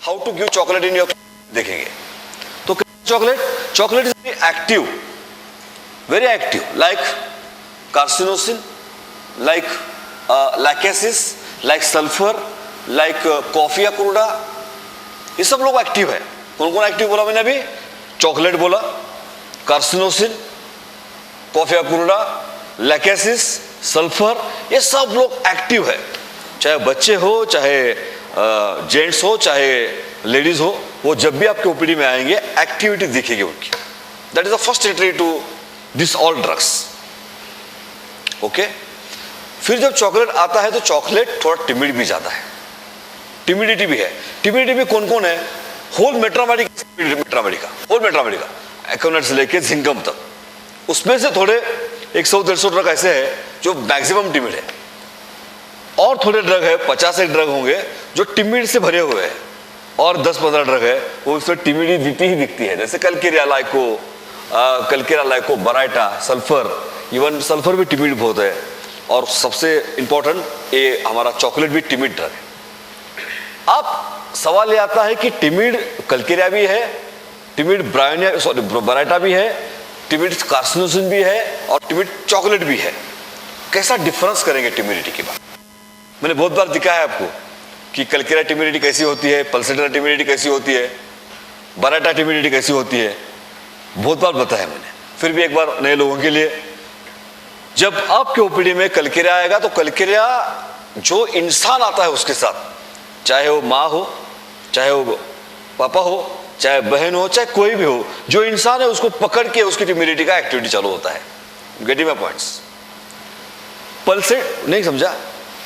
How to give chocolate in your देखेंगे। तो chocolate is very active, like carcinosin, like lachesis, like sulphur, like coffea cruda, ये सब लोग active है। कौन कौन एक्टिव बोला मैंने अभी? चॉकलेट बोला, कार्सिनोसिन, कॉफी अक्रूडा, लैकेसिस, सल्फर, ये सब लोग एक्टिव है। चाहे बच्चे हो, चाहे जेंट्स हो, चाहे लेडीज हो, वो जब भी आपके ओपीडी में आएंगे एक्टिविटी दिखेगी उनकी। That is the first entry to this all drugs. Okay, फिर जब चॉकलेट आता है तो चॉकलेट थोड़ा टिमिड भी जाता है, टिमिडिटी भी है। टिमिडिटी भी कौन कौन है? होल मेट्रामेडिका, एक्रोनेट से लेके जिंकम तक, उसमें से थोड़े 100-150 ड्रग ऐसे है जो मैक्सिमम टिमिड है, और थोड़े ड्रग है 50 ड्रग होंगे जो टिमिड से भरे हुए हैं, और 10-15 ड्रग है वो उसमें टिमिडिटी ही दिखती है, जैसे calcarea lyco, baryta, sulphur, even sulphur भी टिमिड बहुत है। और सबसे इंपॉर्टेंट ये हमारा चॉकलेट भी टिमिड ड्रग है। अब सवाल ये आता है कि टिमिड कलकेरिया भी है, टिमिड बराइटा भी है, टिमिड कार्सिनोसिन भी है, और टिमिड चॉकलेट भी है। कैसा डिफरेंस करेंगे टिमिडिटी के बाद? मैंने बहुत बार दिखाया है आपको कि कलकेरिया टिमिडिटी कैसी होती है, पल्सेटिला टिमिडिटी कैसी होती है, बराइटा टिमिडिटी कैसी होती है, बहुत बार बताया मैंने। फिर भी एक बार नए लोगों के लिए, जब आपके ओपीडी में कलकेरिया आएगा तो कलकेरिया जो इंसान आता है उसके साथ, चाहे वो माँ हो, चाहे वो पापा हो, चाहे बहन हो, चाहे कोई भी हो, जो इंसान है उसको पकड़ के उसकी टिमिडिटी का एक्टिविटी चालू होता है। Getting my points? पल्सेट नहीं समजा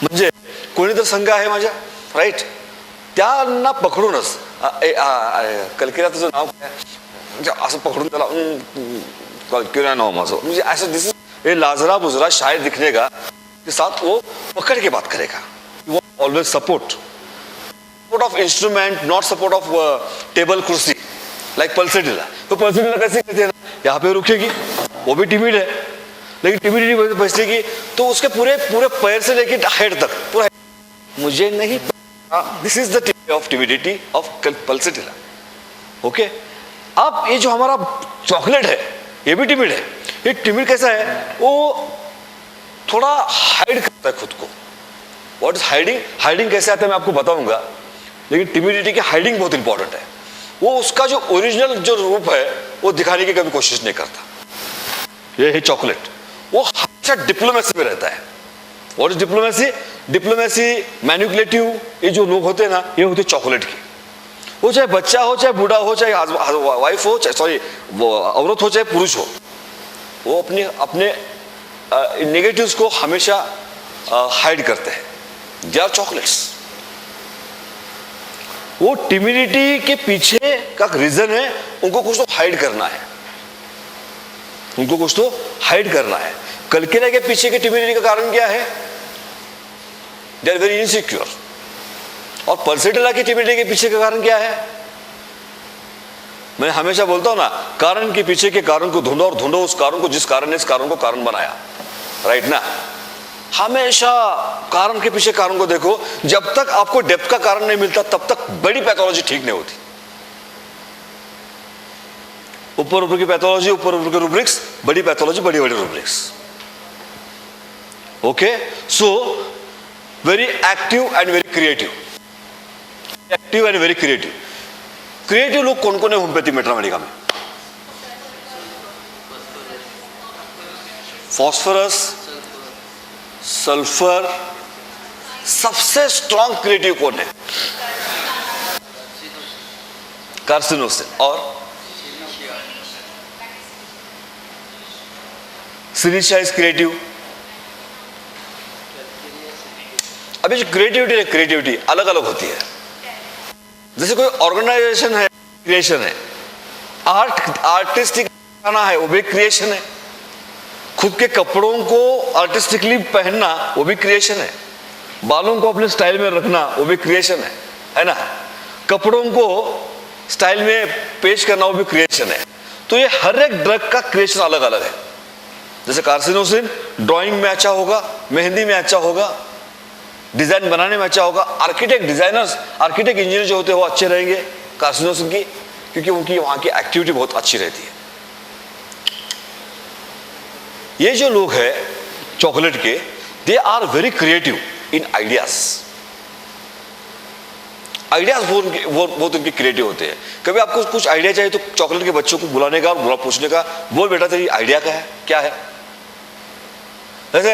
म्हणजे कोणी तर संघ आहे माझ्या, राईट, त्यांना पकडूनच कलकेरिया तुझं नाव काय, म्हणजे असं पकडून त्याला कलकेरिया नाव माझं, म्हणजे असं दिस ये लाजरा बुजरा शायद दिखने का के साथ वो पकड़ के बात करेगा। You always support of instrument, not support of table कुर्सी, लाइक पल्सेटिला। तो पल्सेटिला कैसे कहते हैं ना, यहाँ पे रुकेगी, वो भी टिमिड है, लेकिन टिमिडिटी बचेगी तो उसके पूरे पैर से लेके हेड तक पूरा, मुझे नहीं, this is the of timidity of pulsatilla. Okay, अब ये जो हमारा चॉकलेट है ये भी टिमिड है। ये टिमिड कैसा है? वो थोड़ा हाइड करता है खुद को। What is hiding? हाइडिंग कैसे आता है मैं आपको बताऊंगा, लेकिन टिमिडिटी की हाइडिंग बहुत इंपॉर्टेंट है। वो उसका जो ओरिजिनल जो रूप है वो दिखाने की कभी कोशिश नहीं करता। ये है चॉकलेट, वो हमेशा डिप्लोमेसी में रहता है। What is diplomacy? Diplomacy, manipulative, ये जो लोग होते हैं ना, ये होते चॉकलेट के। वो चाहे बच्चा हो, चाहे बूढ़ा हो, चाहे वाइफ हो, चाहे सॉरी औरत हो, चाहे पुरुष हो, वो अपने नेगेटिव्स को हमेशा हाइड करते हैं। They are chocolates. वो टिमिडिटी के पीछे का रीजन है, उनको कुछ तो हाइड करना है, उनको कुछ तो हाइड करना है। कलकेरिया के पीछे के टिमिडिटी का कारण क्या है? They are very insecure. और पल्सेटिला की टिमिडिटी के पीछे का कारण क्या है? मैं हमेशा बोलता हूं ना, कारण के पीछे के कारण को ढूंढो, और ढूंढो उस कारण को जिस कारण ने इस कारण को कारण बनाया, राइट ना? हमेशा कारण के पीछे कारण को देखो। जब तक आपको डेप्थ का कारण नहीं मिलता तब तक बड़ी पैथोलॉजी ठीक नहीं होती। ऊपर की पैथोलॉजी, ऊपर के रूब्रिक्स, बड़ी पैथोलॉजी, बड़ी rubrics. Okay, so very active and very creative. Active and very creative. Creative लोग कौन कौन है होम्योपैथी मेट्रामेडिका में? फॉस्फोरस, सल्फर, सबसे स्ट्रॉन्ग क्रिएटिव कौन है? कार्सिनोसिन और सिलिशिया इज क्रिएटिव। अभी जो क्रिएटिविटी अलग अलग होती है। जैसे कोई ऑर्गेनाइजेशन है, क्रिएशन है। आर्टिस्टिक बनाना है, वो भी क्रिएशन है। खुद के कपड़ों को आर्टिस्टिकली पहनना, वो भी क्रिएशन है। बालों को अपने स्टाइल में रखना, वो भी क्रिएशन है ना? कपड़ों को स्टाइल में पेश करना, वो भी क्रिएशन है। तो ये हर एक ड्रग का क्रिएशन अलग अलग है। जैसे कार्सिनोसिन ड्राइंग में अच्छा होगा, मेहंदी में अच्छा होगा, डिजाइन बनाने में अच्छा होगा। आर्किटेक्ट, डिजाइनर्स, आर्किटेक्ट, इंजीनियर जो होते हैं वो अच्छे रहेंगे कार्सिनोसिन की, क्योंकि उनकी वहां की एक्टिविटी बहुत अच्छी रहती है। ये जो लोग हैं चॉकलेट के, they are very creative in ideas. Ideas बहुत उनके क्रिएटिव होते हैं। कभी आपको कुछ आइडिया चाहिए तो चॉकलेट के बच्चों को बुलाने का और पूछने का, बोल बेटा तेरी आइडिया क्या है, क्या है। जैसे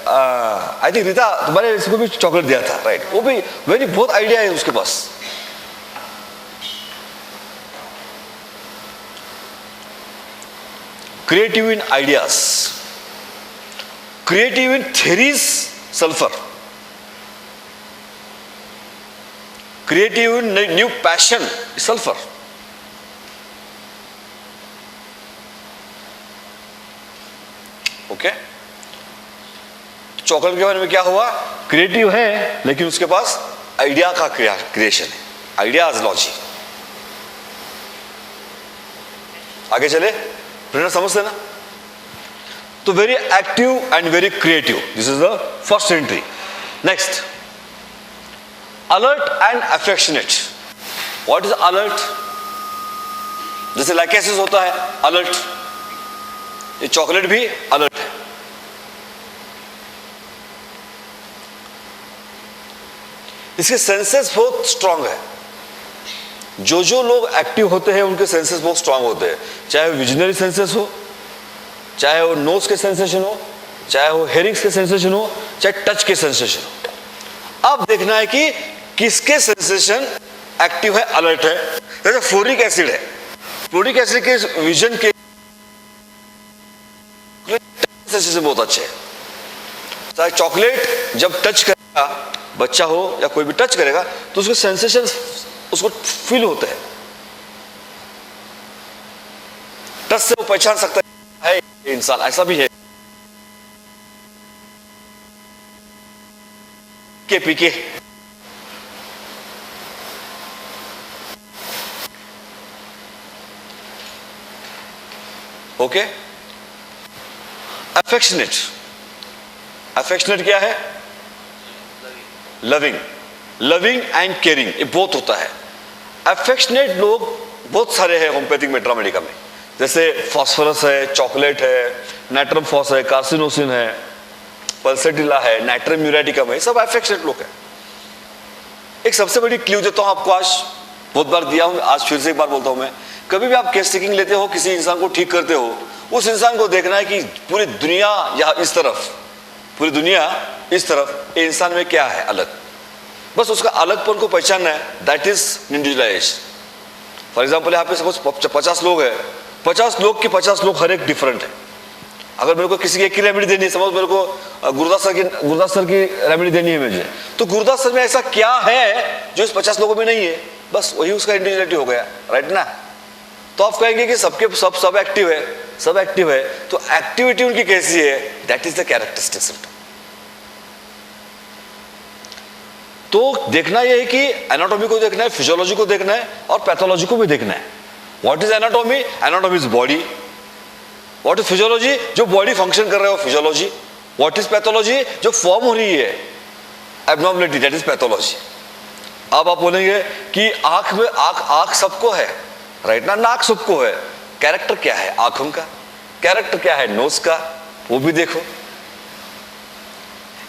आई थिंक रीता तुम्हारे इसको भी चॉकलेट दिया था, राइट, वो भी वेरी बहुत आइडिया है उसके पास। Creative in ideas, creative in theories, sulphur, creative new passion, sulfur. Okay, chocolate के बारे में क्या हुआ, क्रिएटिव है लेकिन उसके पास आइडिया का क्रिएशन है, आइडियाज लॉजी। आगे चले, प्रेरणा समझते ना। तो very active and very creative, this is the first entry. Next, alert and affectionate. What is alert? जैसे लाइकेसिस होता है अलर्ट, ये चॉकलेट भी अलर्ट है। इसके सेंसेस बहुत स्ट्रांग है। जो लोग एक्टिव होते हैं उनके सेंसेस बहुत स्ट्रांग होते हैं, चाहे वो विजनरी सेंसेस हो, चाहे वो नोज के सेंसेशन हो, चाहे वो हेयरिंग्स के सेंसेशन हो, चाहे टच के सेंसेशन हो। अब देखना है कि किसके सेंसेशन एक्टिव है, अलर्ट है। जैसे फ्लोरिक एसिड है, फ्लोरिक एसिड के विजन के सेंसेशन बहुत अच्छे हैं। चाहे चॉकलेट जब टच करेगा, बच्चा हो या कोई भी टच करेगा तो उसके सेंसेशन उसको फील होते हैं, टच से वो पहचान सकता है इंसान, ऐसा भी है। के पीके ओके। अफेक्शनेट, अफेक्शनेट क्या है? लविंग, लविंग एंड केयरिंग, ये बहुत होता है। अफेक्शनेट लोग बहुत सारे हैं होम्योपैथिक में, ड्रामेडिका में, जैसे फॉस्फोरस है, चॉकलेट है, नाइट्रम फॉस है, कार्सिनोसिन है, पल्सेटिला है, नाइट्रम म्यूरेटिकम है, सब अफेक्शनेट लोग हैं। एक सबसे बड़ी क्लू देता हूं आपको, आज बहुत बार दिया हूं, आज फिर से एक बार बोलता हूं मैं। कभी भी आप केस टेकिंग लेते हो, किसी इंसान को ठीक करते हो, उस इंसान को देखना है कि पूरी दुनिया या इस तरफ, पूरी दुनिया इस तरफ, ये इंसान में क्या है अलग, बस उसका अलगपन को पहचानना है। That is individualisation. For example यहाँ पे सपोज 50 लोग हैं, 50 लोग के 50 लोग हर एक डिफरेंट है। अगर मेरे को किसी एक की रेमेडी देनी है, समझ मेरे को गुरुदास सर की रेमेडी देनी है मुझे, तो गुरुदास सर में ऐसा क्या है जो इस 50 लोगों में नहीं है, बस वही उसका इंडिविजुअलिटी हो गया, राइट ना। तो आप कहेंगे कि सबके सब एक्टिव है, सब एक्टिव है, तो एक्टिविटी उनकी कैसी है, that is the characteristic symptom. तो देखना यह है कि एनाटॉमी को देखना है, फिजियोलॉजी को देखना है और पैथोलॉजी को भी देखना है। What is anatomy? Anatomy is body. What is physiology? जो बॉडी फंक्शन कर रहा है वो फिजियोलॉजी। What is pathology? जो फॉर्म हो रही है एब्नॉर्मलिटी, दैट इज पैथोलॉजी। अब आप बोलेंगे कि आंख में आंख सबको है, राइट ना, नाक सबको है, कैरेक्टर क्या है आंखों का, कैरेक्टर क्या है नोज का, वो भी देखो।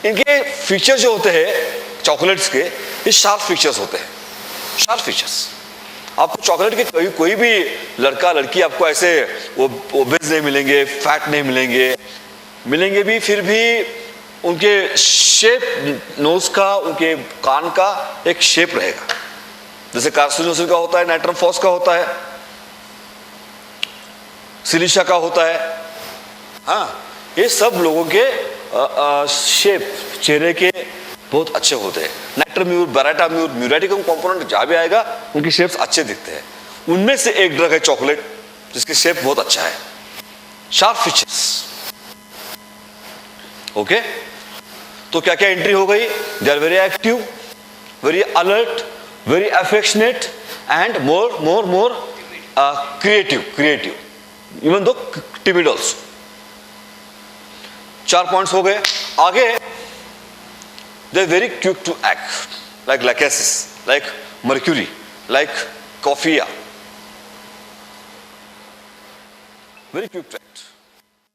इनके फीचर जो होते हैं चॉकलेट्स के, ये शार्प फीचर्स होते हैं, शार्प फीचर्स। आपको चॉकलेट के कोई भी लड़का लड़की आपको ऐसे ओबेस नहीं मिलेंगे, फैट नहीं मिलेंगे, मिलेंगे भी फिर भी उनके शेप, नोज का, उनके कान का एक शेप रहेगा, जैसे कार्सिनोसिन का होता है, नाइट्रम फॉस का होता है, सिलिशा का होता है। हाँ, ये सब लोगों के शेप चेहरे के बहुत अच्छे होते हैं। नाइट्रम्यूर, बेराटाम्यूर, म्यूरेटिकम कंपोनेंट जहां भी आएगा उनकी शेप्स अच्छे दिखते हैं। उनमें से एक ड्रग है चॉकलेट, जिसकी शेप बहुत अच्छा है, शार्प फीचर्स। ओके, तो क्या क्या एंट्री हो गई? They are very active, very alert, very affectionate and more creative, even though timid also। 4 points हो गए। आगे They're very quick to act, like Lachesis, like Mercury, like Coffea. Very quick to act.